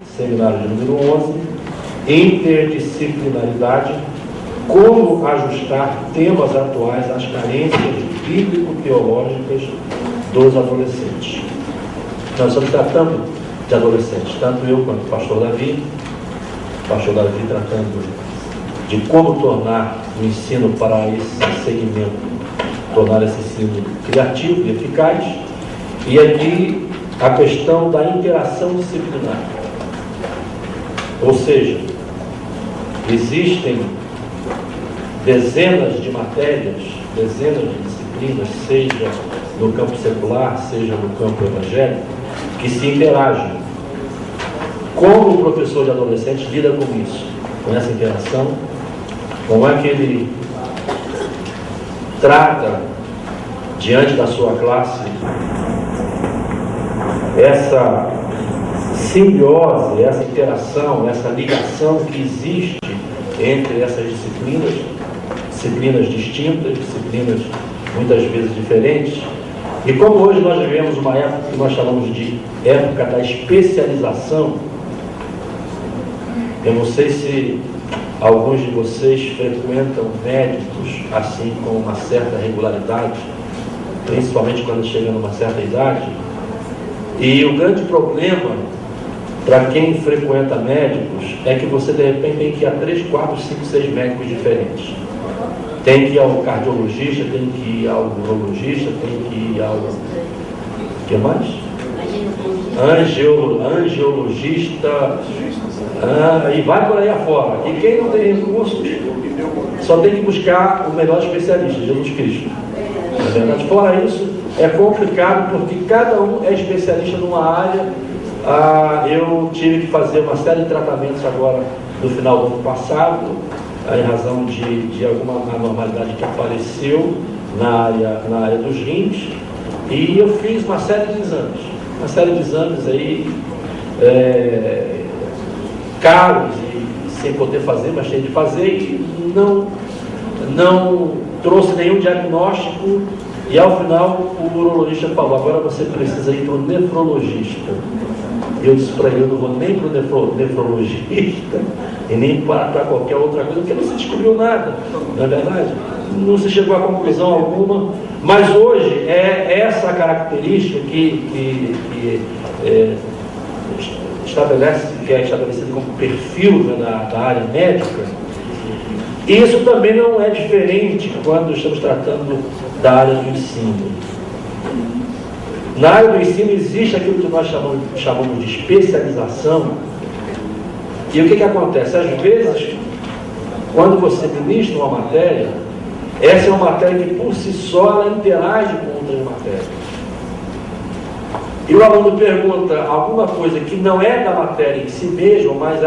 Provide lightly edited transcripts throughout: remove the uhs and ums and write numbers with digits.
Seminário de número 11, interdisciplinaridade, como ajustar temas atuais às carências bíblico-teológicas dos adolescentes. Nós estamos tratando de adolescentes, tanto eu quanto o pastor Davi tratando de como tornar o ensino para esse segmento, tornar esse ensino criativo e eficaz, e aqui a questão da interação disciplinar. Ou seja, existem dezenas de matérias, dezenas de disciplinas, seja no campo secular, seja no campo evangélico, que se interagem. Como o professor de adolescente lida com isso, com essa interação? Como é que ele trata, diante da sua classe, essa simbiose, essa interação, essa ligação que existe entre essas disciplinas distintas, disciplinas muitas vezes diferentes. E como hoje nós vivemos uma época que nós chamamos de época da especialização, eu não sei se alguns de vocês frequentam médicos assim com uma certa regularidade, principalmente quando chega numa certa idade. E o grande problema para quem frequenta médicos é que você de repente tem que ir a 3, 4, 5, 6 médicos diferentes. Tem que ir ao cardiologista, tem que ir ao urologista, tem que ir ao... O que mais? Angiologista, e vai por aí afora. E quem não tem recursos só tem que buscar o melhor especialista, Jesus Cristo. Na verdade, fora isso, é complicado porque cada um é especialista numa área. Eu tive que fazer uma série de tratamentos agora no final do ano passado, em razão de alguma anormalidade que apareceu na área dos rins, e eu fiz uma série de exames aí, caros e sem poder fazer, mas tinha de fazer, e não trouxe nenhum diagnóstico. E ao final o urologista falou: agora você precisa ir para o nefrologista. E eu disse para ele: eu não vou nem para o nefrologista e nem para qualquer outra coisa, porque não se descobriu nada, não é verdade? Não se chegou a conclusão alguma. Mas hoje é essa característica que é estabelecida como perfil, né, da área médica. E isso também não é diferente quando estamos tratando da área do ensino. Na área do ensino existe aquilo que nós chamamos de especialização. E o que acontece? Às vezes, quando você ministra uma matéria, essa é uma matéria que por si só ela interage com outras matérias. E o aluno pergunta alguma coisa que não é da matéria em si mesmo, mas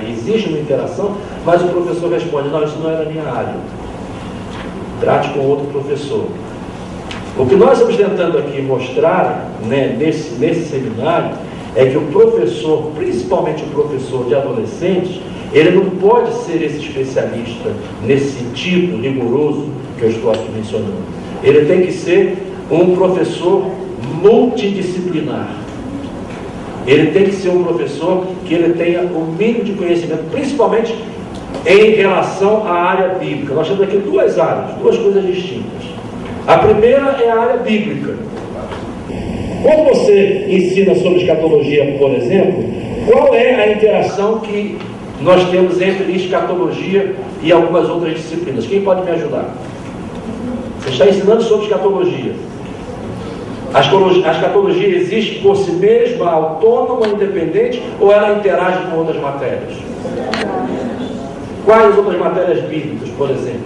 existe uma interação, mas o professor responde: não, isso não é da minha área. Trate com outro professor. O que nós estamos tentando aqui mostrar, né, nesse seminário, é que o professor, principalmente o professor de adolescentes, ele não pode ser esse especialista nesse sentido rigoroso que eu estou aqui mencionando. Ele tem que ser um professor multidisciplinar. Ele tem que ser um professor que ele tenha o mínimo de conhecimento, principalmente em relação à área bíblica. Nós temos aqui duas áreas, duas coisas distintas. A primeira é a área bíblica. Quando você ensina sobre escatologia, por exemplo, qual é a interação que nós temos entre escatologia e algumas outras disciplinas? Quem pode me ajudar? Você está ensinando sobre escatologia. A escatologia existe por si mesma, autônoma, independente, ou ela interage com outras matérias? Quais outras matérias bíblicas, por exemplo?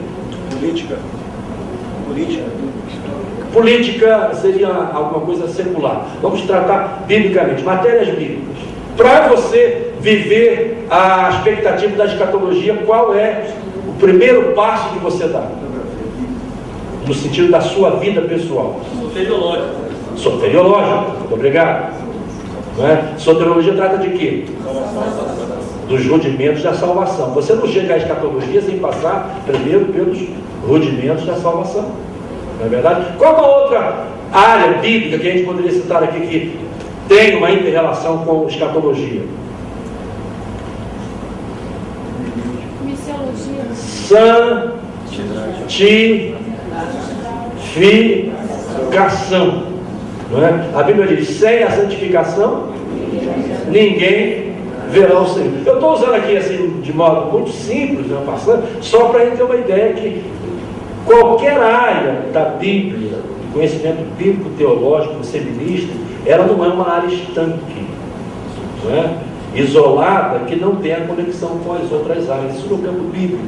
Política seria alguma coisa secular. Vamos tratar biblicamente, matérias bíblicas. Para você viver a expectativa da escatologia, qual é o primeiro passo que você dá? No sentido da sua vida pessoal. Soteriológico, muito obrigado. Não é? Soteriologia trata de quê? Dos rudimentos da salvação. Você não chega à escatologia sem passar primeiro pelos rudimentos da salvação. Não é verdade? Qual uma outra área bíblica que a gente poderia citar aqui que tem uma inter-relação com escatologia? Santificação. Não é? A Bíblia diz: sem a santificação, ninguém verá o Senhor. Eu estou usando aqui assim, de modo muito simples, né, passando, só para a gente ter uma ideia que qualquer área da Bíblia, do conhecimento bíblico, teológico, seminista, ela não é uma área estanque, não é? Isolada, que não tem a conexão com as outras áreas. Isso no campo bíblico.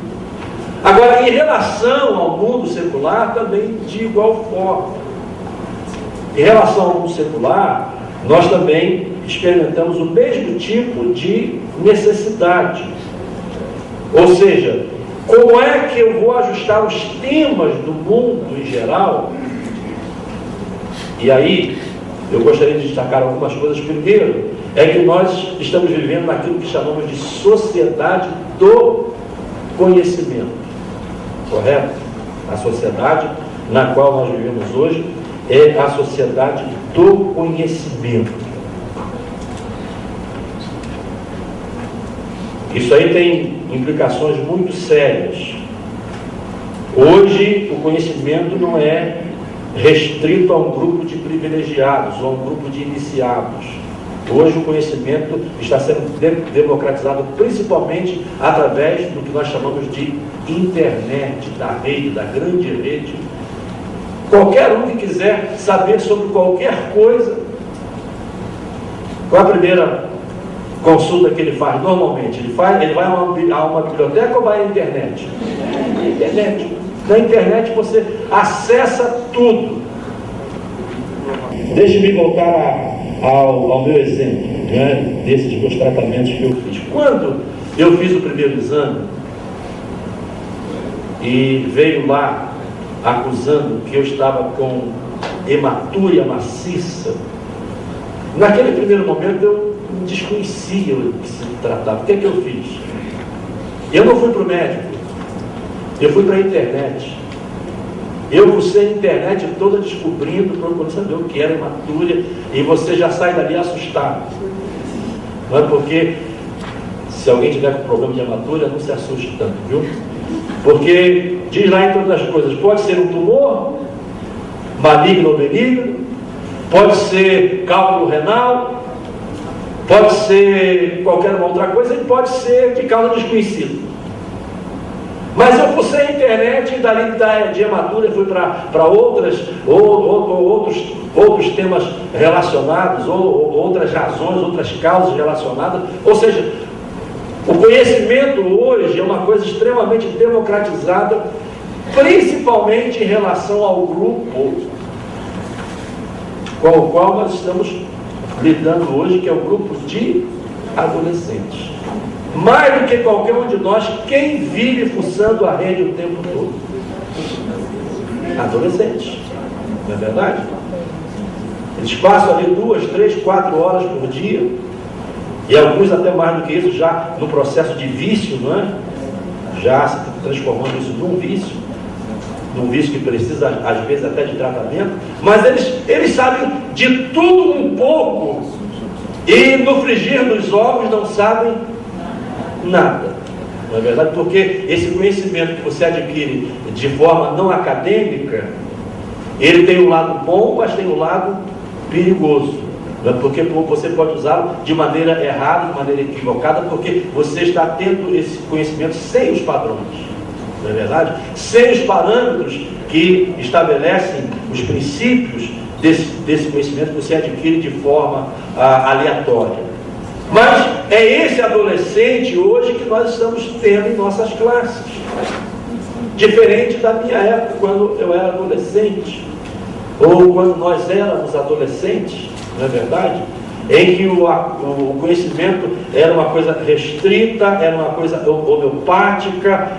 Agora, em relação ao mundo secular, também de igual forma. Em relação ao mundo secular, nós também experimentamos o mesmo tipo de necessidade. Ou seja, como é que eu vou ajustar os temas do mundo em geral? E aí, eu gostaria de destacar algumas coisas. Primeiro, é que nós estamos vivendo naquilo que chamamos de sociedade do conhecimento. Correto? A sociedade na qual nós vivemos hoje é a sociedade do conhecimento. Isso aí tem implicações muito sérias. Hoje, o conhecimento não é restrito a um grupo de privilegiados ou a um grupo de iniciados. Hoje, o conhecimento está sendo democratizado principalmente através do que nós chamamos de internet, da rede, da grande rede. Qualquer um que quiser saber sobre qualquer coisa, qual a primeira consulta que ele faz normalmente? Ele vai a uma biblioteca ou vai à internet? Na internet. Na internet você acessa tudo. Deixe-me voltar ao meu exemplo, né, desses meus tratamentos que eu fiz. Quando eu fiz o primeiro exame e veio lá acusando que eu estava com hematúria maciça, naquele primeiro momento eu desconhecia o que se tratava. O que é que eu fiz? Eu não fui para o médico, eu fui para a internet. Eu usei a internet toda descobrindo, procurando saber o que era hematúria, e você já sai dali assustado. Não é? Porque se alguém tiver com problema de hematúria, não se assuste tanto, viu? Porque diz lá, entre outras coisas, pode ser um tumor, maligno ou benigno, pode ser cálculo renal, pode ser qualquer outra coisa, e pode ser de causa desconhecida. Mas eu pulsei a internet e dali de hematúria fui para outros temas relacionados, ou outras razões, outras causas relacionadas. Ou seja, o conhecimento hoje é uma coisa extremamente democratizada, principalmente em relação ao grupo com o qual nós estamos lidando hoje, que é o grupo de adolescentes. Mais do que qualquer um de nós, quem vive fuçando a rede o tempo todo? Adolescentes, não é verdade? Eles passam ali 2, 3, 4 horas por dia, e alguns até mais do que isso, já no processo de vício, não é? Já se transformando isso num vício que precisa às vezes até de tratamento, mas eles sabem de tudo um pouco, e no frigir dos ovos não sabem nada, não é verdade? Porque esse conhecimento que você adquire de forma não acadêmica, ele tem um lado bom, mas tem um lado perigoso, não é? Porque você pode usá-lo de maneira errada, de maneira equivocada, porque você está tendo esse conhecimento sem os padrões, não é verdade? Sem os parâmetros que estabelecem os princípios desse conhecimento que você adquire de forma aleatória. Mas é esse adolescente hoje que nós estamos tendo em nossas classes. Diferente da minha época, quando eu era adolescente, ou quando nós éramos adolescentes, não é verdade? Em que o conhecimento era uma coisa restrita, era uma coisa homeopática,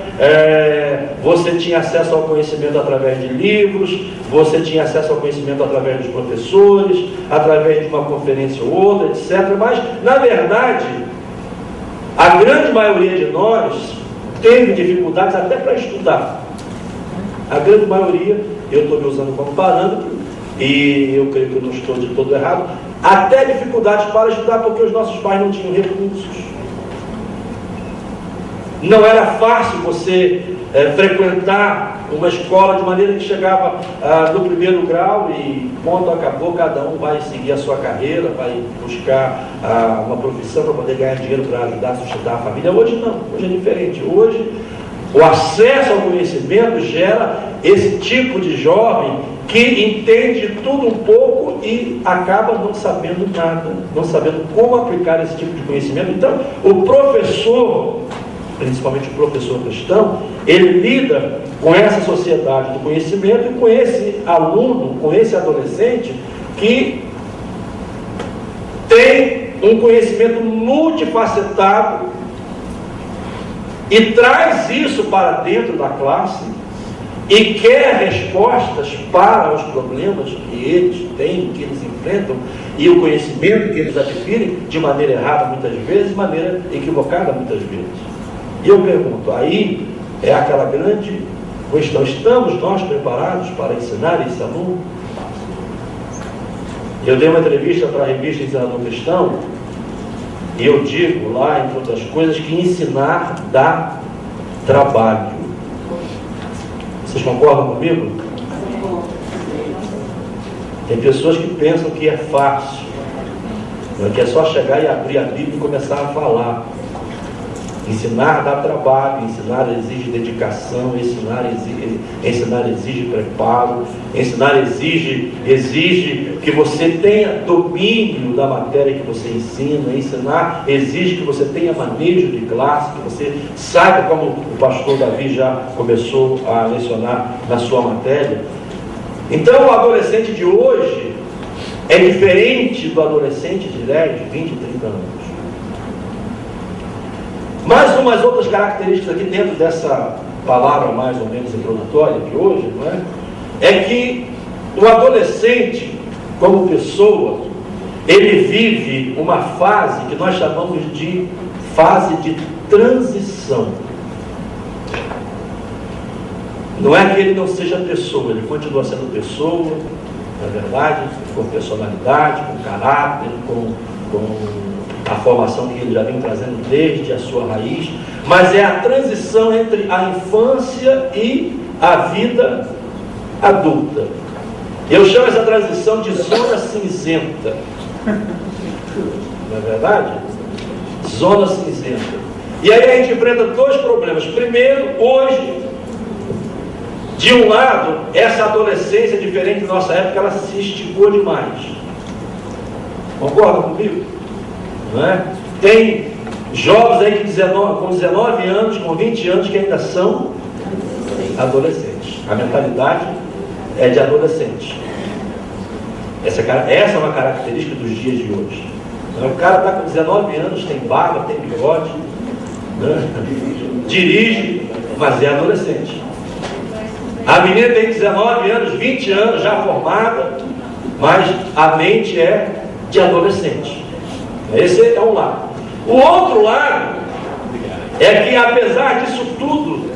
você tinha acesso ao conhecimento através de livros, você tinha acesso ao conhecimento através dos professores, através de uma conferência ou outra, etc. Mas, na verdade, a grande maioria de nós teve dificuldades até para estudar. A grande maioria, eu estou me usando como parâmetro, e eu creio que eu não estou de todo errado, até dificuldades para estudar, porque os nossos pais não tinham recursos. Não era fácil você frequentar uma escola de maneira que chegava no primeiro grau e ponto, acabou, cada um vai seguir a sua carreira, vai buscar uma profissão para poder ganhar dinheiro para ajudar a sustentar a família. Hoje não, hoje é diferente. Hoje o acesso ao conhecimento gera esse tipo de jovem que entende tudo um pouco e acaba não sabendo nada, não sabendo como aplicar esse tipo de conhecimento. Então, o professor, principalmente o professor cristão, ele lida com essa sociedade do conhecimento e com esse aluno, com esse adolescente que tem um conhecimento multifacetado e traz isso para dentro da classe e quer respostas para os problemas que eles têm, que eles enfrentam, e o conhecimento que eles adquirem de maneira errada muitas vezes, de maneira equivocada muitas vezes. E eu pergunto, aí é aquela grande questão: estamos nós preparados para ensinar esse aluno? Eu dei uma entrevista para a revista Ensinador Cristão e eu digo lá, entre outras coisas, que ensinar dá trabalho. Vocês concordam comigo? Tem pessoas que pensam que é fácil, que é só chegar e abrir a Bíblia e começar a falar. Ensinar dá trabalho, ensinar exige dedicação, ensinar exige preparo, ensinar exige que você tenha domínio da matéria que você ensina, ensinar exige que você tenha manejo de classe, que você saiba, como o pastor Davi já começou a lecionar na sua matéria. Então o adolescente de hoje é diferente do adolescente de 10, 20, 30 anos. Mas umas outras características aqui dentro dessa palavra mais ou menos introdutória de hoje, não é? É que o adolescente, como pessoa, ele vive uma fase que nós chamamos de fase de transição. Não é que ele não seja pessoa, ele continua sendo pessoa, na verdade, com personalidade, com caráter, com a formação que ele já vem trazendo desde a sua raiz, mas é a transição entre a infância e a vida adulta. Eu chamo essa transição de zona cinzenta. Não é verdade? Zona cinzenta. E aí a gente enfrenta dois problemas. Primeiro, hoje, de um lado, essa adolescência, diferente da nossa época, ela se esticou demais. Concordam comigo? Não é? Tem jovens aí com 19 anos, com 20 anos, que ainda são adolescentes. A mentalidade é de adolescente. Essa é uma característica dos dias de hoje. O cara está com 19 anos, tem barba, tem bigode, né? Dirige, mas é adolescente. A menina tem 19 anos, 20 anos, já formada, mas a mente é de adolescente. Esse é um lado. O outro lado é que, apesar disso tudo,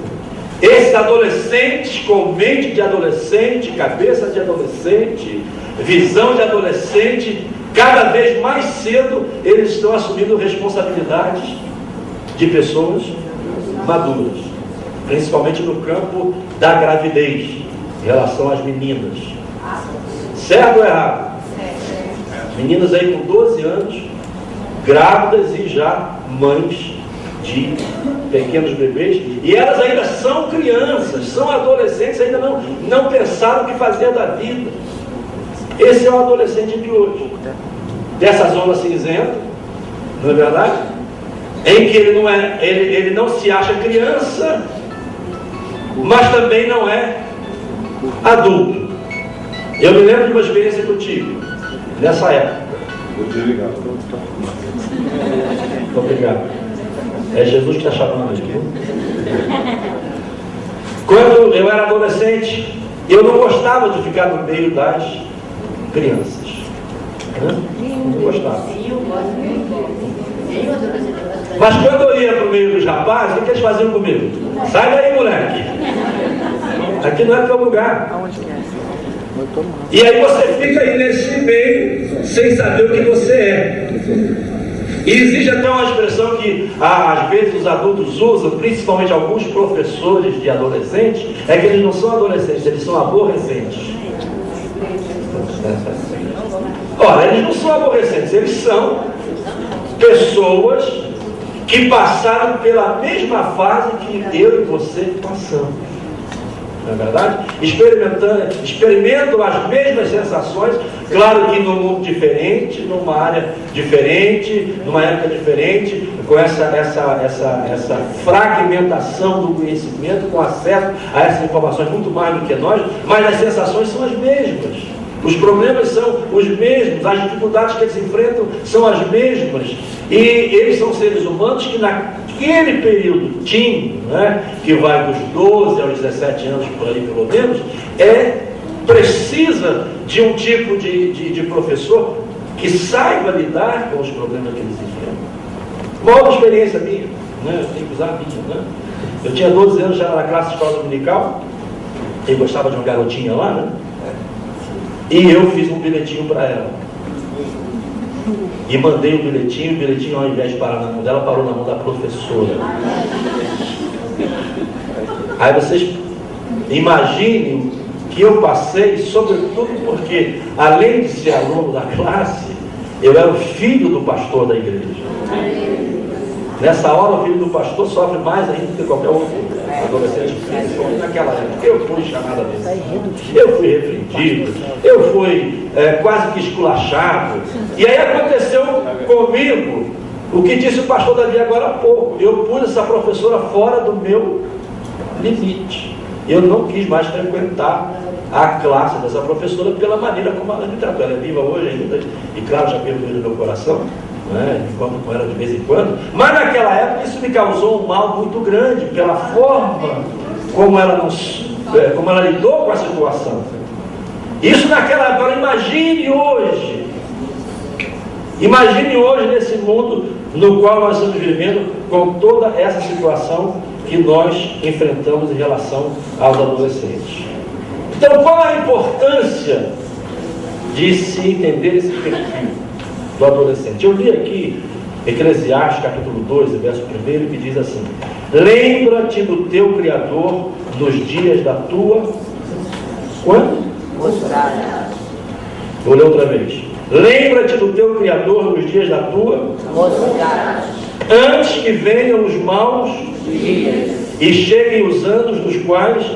esses adolescentes com mente de adolescente, cabeça de adolescente, visão de adolescente, cada vez mais cedo eles estão assumindo responsabilidades de pessoas maduras, principalmente no campo da gravidez, em relação às meninas. Certo ou errado? Meninas aí com 12 anos, grávidas e já mães de pequenos bebês, e elas ainda são crianças, são adolescentes, ainda não pensaram o que fazer da vida. Esse é o adolescente de hoje, dessa zona cinzenta, não é verdade? Em que ele não se acha criança, mas também não é adulto. Eu me lembro de uma experiência que eu tive nessa época. Obrigado. É Jesus que está chamando aqui. Quando eu era adolescente, eu não gostava de ficar no meio das crianças. Não gostava. Mas quando eu ia para o meio dos rapazes, o que eles faziam comigo? Sai daí, moleque. Aqui não é teu lugar. E aí você fica aí nesse meio sem saber o que você é. E existe até uma expressão que às vezes os adultos usam, principalmente alguns professores de adolescentes, é que eles não são adolescentes, eles são aborrecentes. Ora, eles não são aborrecentes, eles são pessoas que passaram pela mesma fase que eu e você passamos. Não é verdade? Experimentam as mesmas sensações, claro que num mundo diferente, numa área diferente, numa época diferente, com essa fragmentação do conhecimento, com acesso a essas informações muito mais do que nós, mas as sensações são as mesmas. Os problemas são os mesmos, as dificuldades que eles enfrentam são as mesmas. E eles são seres humanos que naquele período teen, né, que vai dos 12 aos 17 anos, por aí pelo menos, precisa de um tipo de professor que saiba lidar com os problemas que eles enfrentam. Uma outra experiência minha, né, eu tenho que usar a minha, né? Eu tinha 12 anos, já era na classe de escola dominical, e gostava de uma garotinha lá, né? E eu fiz um bilhetinho para ela. E mandei o bilhetinho ao invés de parar na mão dela, parou na mão da professora. Aí vocês imaginem que eu passei, sobretudo porque, além de ser aluno da classe, eu era o filho do pastor da igreja. Nessa hora, o filho do pastor sofre mais ainda do que qualquer outro adolescente, principalmente naquela época. Eu fui chamado a vez, eu fui repreendido, eu fui quase que esculachado. E aí aconteceu comigo o que disse o pastor Davi agora há pouco. Eu pus essa professora fora do meu limite. Eu não quis mais frequentar a classe dessa professora pela maneira como ela me tratou. Ela é viva hoje ainda, e claro, já perdoei no meu coração, enquanto com ela de vez em quando, mas naquela época isso me causou um mal muito grande, pela forma como ela lidou com a situação. Isso naquela época. Agora imagine hoje nesse mundo no qual nós estamos vivendo, com toda essa situação que nós enfrentamos em relação aos adolescentes. Então, qual a importância de se entender esse perfil do adolescente? Eu li aqui Eclesiastes capítulo 2, verso 1, que diz assim: lembra-te do teu Criador nos dias da tua... Quando? Mocidade. Vou ler outra vez. Lembra-te do teu Criador nos dias da tua... Mocidade. Antes que venham os maus Dias. e cheguem os anos dos quais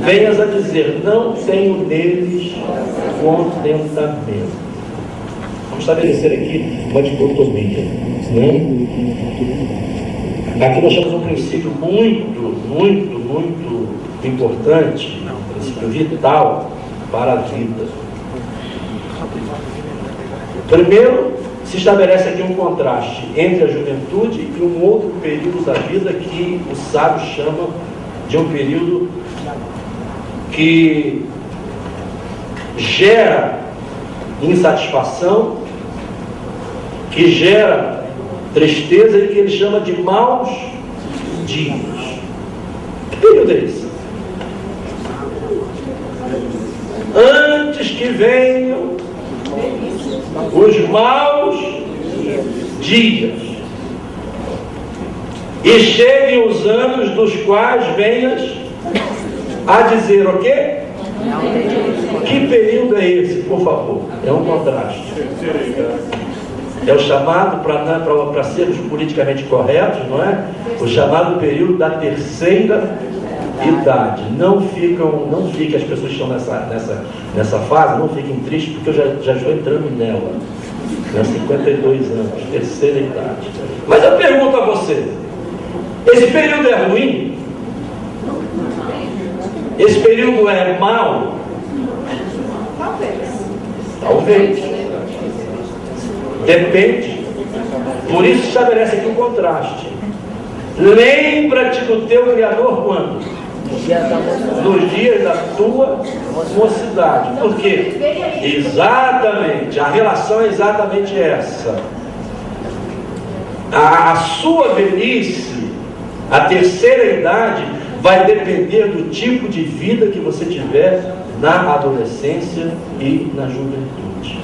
venhas a dizer: não tenho neles contentamento. Vamos estabelecer aqui uma dicotomia, né? Aqui nós temos um princípio muito importante, um princípio vital para a vida. Primeiro, se estabelece aqui um contraste entre a juventude e um outro período da vida que o sábio chama de um período que gera insatisfação, que gera tristeza e que ele chama de maus dias. Que período é esse? Antes que venham os maus dias e cheguem os anos dos quais venhas a dizer o quê? Que período é esse, por favor? É um contraste. É o chamado, para sermos politicamente corretos, não é? O chamado período da terceira idade. Não fiquem as pessoas que estão nessa fase, não fiquem tristes, porque eu já estou entrando nela. 52 anos, terceira idade. Mas eu pergunto a você: esse período é ruim? Esse período é mau? Talvez. Depende. Por isso estabelece aqui um contraste. Lembra-te do teu Criador quando? Nos dias da tua mocidade. Por quê? Exatamente. A relação é exatamente essa. A sua velhice, a terceira idade, vai depender do tipo de vida que você tiver na adolescência e na juventude.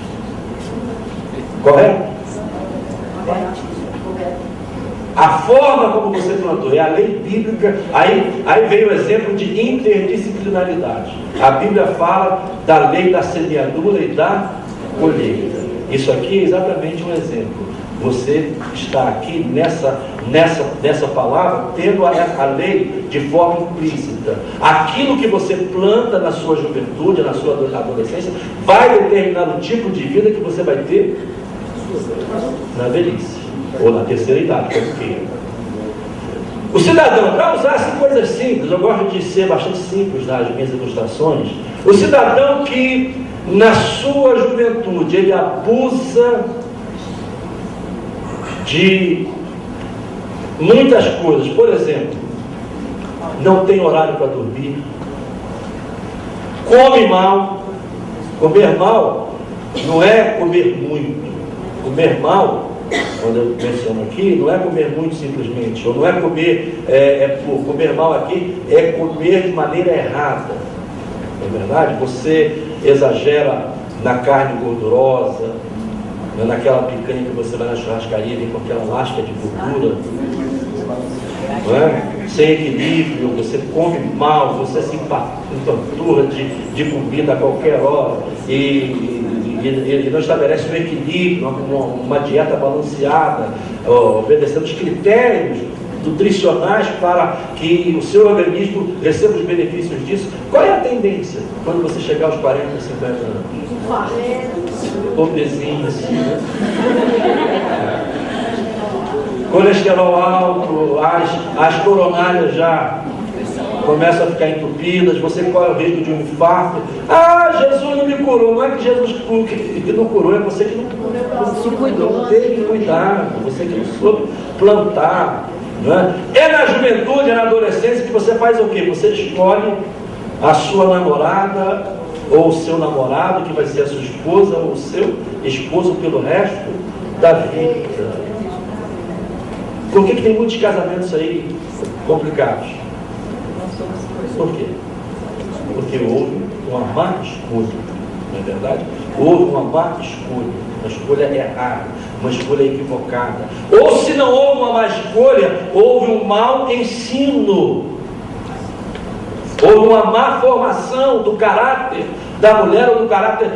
Correto? A forma como você plantou é a lei bíblica. Aí veio o exemplo de interdisciplinaridade. A Bíblia fala da lei da semeadura e da colheita. Isso aqui é exatamente um exemplo. Você está aqui nessa palavra tendo a lei de forma implícita. Aquilo que você planta na sua juventude, na sua adolescência, vai determinar o tipo de vida que você vai ter na velhice ou na terceira idade, como queira. O cidadão, para usar assim, coisas simples, eu gosto de ser bastante simples nas minhas ilustrações. O cidadão que na sua juventude ele abusa de muitas coisas, por exemplo, não tem horário para dormir, come mal. Comer mal não é comer muito. Comer mal, quando eu menciono aqui, não é comer muito simplesmente, ou não é comer comer mal aqui é comer de maneira errada. Não é verdade? Você exagera na carne gordurosa, naquela picanha que você vai na churrascaria e vem com aquela lasca de gordura, não é? Sem equilíbrio, você come mal, você se empanturra de comida a qualquer hora e não estabelece um equilíbrio, uma dieta balanceada, obedecendo os critérios nutricionais para que o seu organismo receba os benefícios disso. Qual é a tendência quando você chegar aos 40, 50 anos? Pobrezinho assim, né? Colesterol alto, as coronárias já começam a ficar entupidas, você corre o risco de um infarto. Jesus não me curou. Não é que Jesus que não curou, é você que não se cuidou. Teve cuidado, você que não soube plantar. Não é? É na juventude, é na adolescência que você faz o quê? Você escolhe a sua namorada ou o seu namorado, que vai ser a sua esposa ou o seu esposo pelo resto da vida. Por que tem muitos casamentos aí complicados? Por quê? Porque houve uma má escolha, não é verdade? Houve uma má escolha, uma escolha errada, uma escolha equivocada. Ou se não houve uma má escolha, houve um mau ensino. Houve uma má formação do caráter da mulher ou do caráter